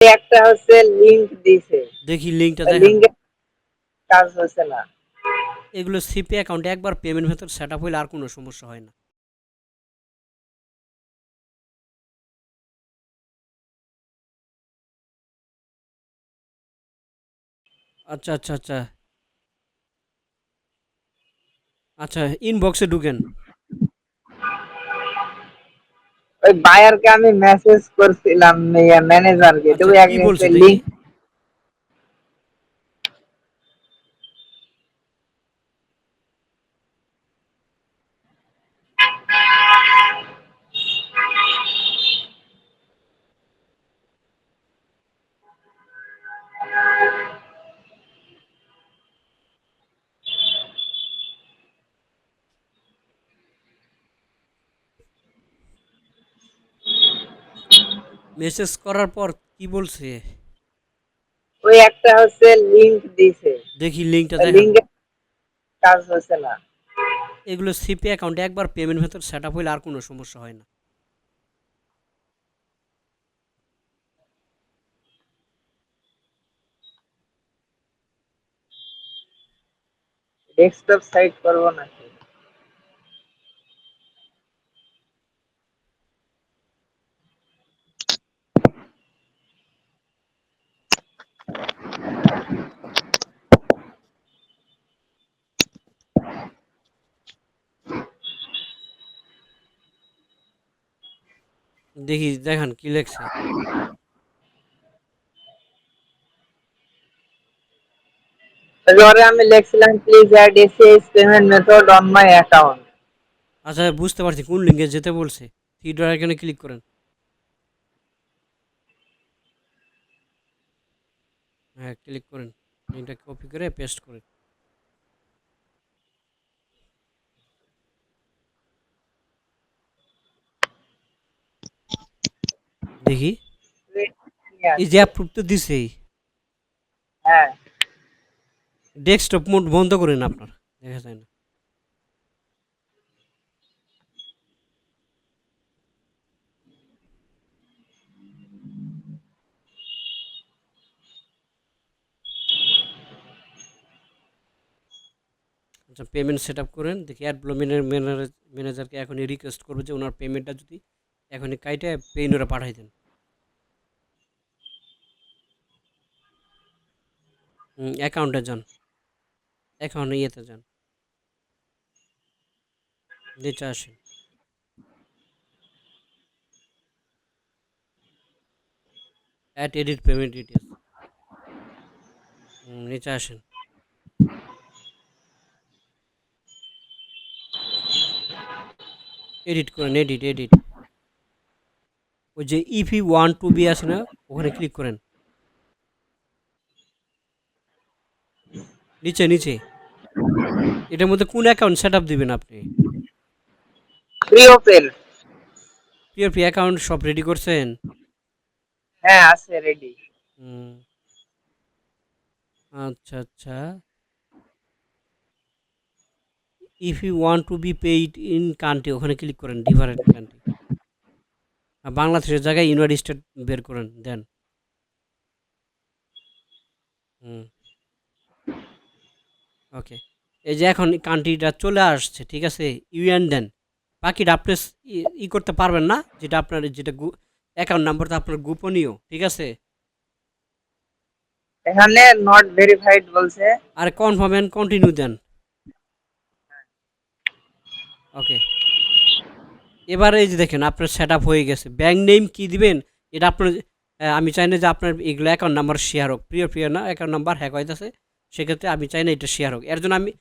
একটা হচ্ছে লিংক দিছে। দেখি লিঙ্কটা ওই দেখান। লিংকে কাজ হচ্ছে না। এগুলো সিপি অ্যাকাউন্টে একবার পেমেন্ট মেথড সেট আপ হইলে আর কোনো সমস্যা হয় না। আচ্ছা আচ্ছা আচ্ছা আচ্ছা, ইনবক্সে ঢুকেন। ওই বায়ারকে আমি মেসেজ করছিলাম ম্যানেজারকে, তো আচ্ছা, ওই কি বলছে একটা দেখি? লিংক। মেসেজ করার পর কি বলছে? ওই একটা হচ্ছে লিংক দিছে। দেখি লিঙ্কটা ওই দেখান। লিংকে কাজ হচ্ছে না। এগুলো সিপি অ্যাকাউন্টে একবার পেমেন্ট মেথড সেট আপ হইলে আর কোনো সমস্যা হয় না। ডেস্কটপ সাইট করব নাকি? দেখি দেখান কি লেখছে। পরে আমি লিখছিলাম please add ECS payment method on my account. আচ্ছা, বুঝতে পারছি কোন লিঙ্কে যেতে বলছে। থ্রি ডট আইকনে ক্লিক করেন। হ্যাঁ, ক্লিক করেন। লিঙ্কটা কপি করে পেস্ট করেন। দেখি। এই যে অ্যাপ্রুভ তো দিছেই। হ্যাঁ, ডেস্কটপ মোড বন্ধ করেন আপনার, দেখা যায় না। আচ্ছা, পেমেন্ট সেট আপ করেন। দেখি অ্যাড ম্যানেজারকে এখনই রিকোয়েস্ট করবো যে ওনার পেমেন্টটা যদি এখনই কাইটে পেইনরে পাঠাই দেন। অ্যাকাউন্টে যান, অ্যাকাউন্টে ইয়েতে যান, নিচে আসেন। অ্যাড এডিট পেমেন্ট ডিটেলস, নিচে আসেন। এডিট করেন, এডিট এডিট। ওই যে if you want to be আছে না, ওখানে ক্লিক করেন। নিচে নিচে এটার মধ্যে কোন অ্যাকাউন্ট সেট আপ দিবেন আপনি? Free open. পিওপি অ্যাকাউন্ট সব রেডি করছেন? হ্যাঁ, আছে রেডি। হুম, আচ্ছা আচ্ছা। If you want to be paid in country, ওখানে ক্লিক করেন ডিফারেন্ট কান্ট্রি। বাংলাদেশের জায়গায় ইউনাইটেড স্টেট বের করেন দেন। হুম, ওকে। এই যে এখন কান্ট্রিটা চলে আসছে, ঠিক আছে। ইউএন দেন। বাকিটা আপনি ই করতে পারবেন না, যেটা আপনার যেটা অ্যাকাউন্ট নাম্বারটা আপনার গোপনীয়, ঠিক আছে। এখানে নট ভেরিফাইড বলছে। আর কনফার্ম অ্যান্ড কন্টিনিউ দেন। ওকে। এবারে এই যে দেখেন আপনার সেট আপ হয়ে গেছে। ব্যাংক নেম কি দিবেন এটা আপনার, আমি চাই না যে আপনার এগুলো অ্যাকাউন্ট নাম্বার শেয়ার হোক। প্রিয় প্রিয় না, অ্যাকাউন্ট নাম্বার হ্যাক হইতেছে। সেক্ষেত্রে আমি চাই না এটা শেয়ার হোক। এর জন্য আমি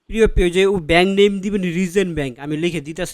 প্রিয় প্রিয় যে ও ব্যাংক নেম দিবেন রিজেন ব্যাংক, আমি লিখে দিতেছি।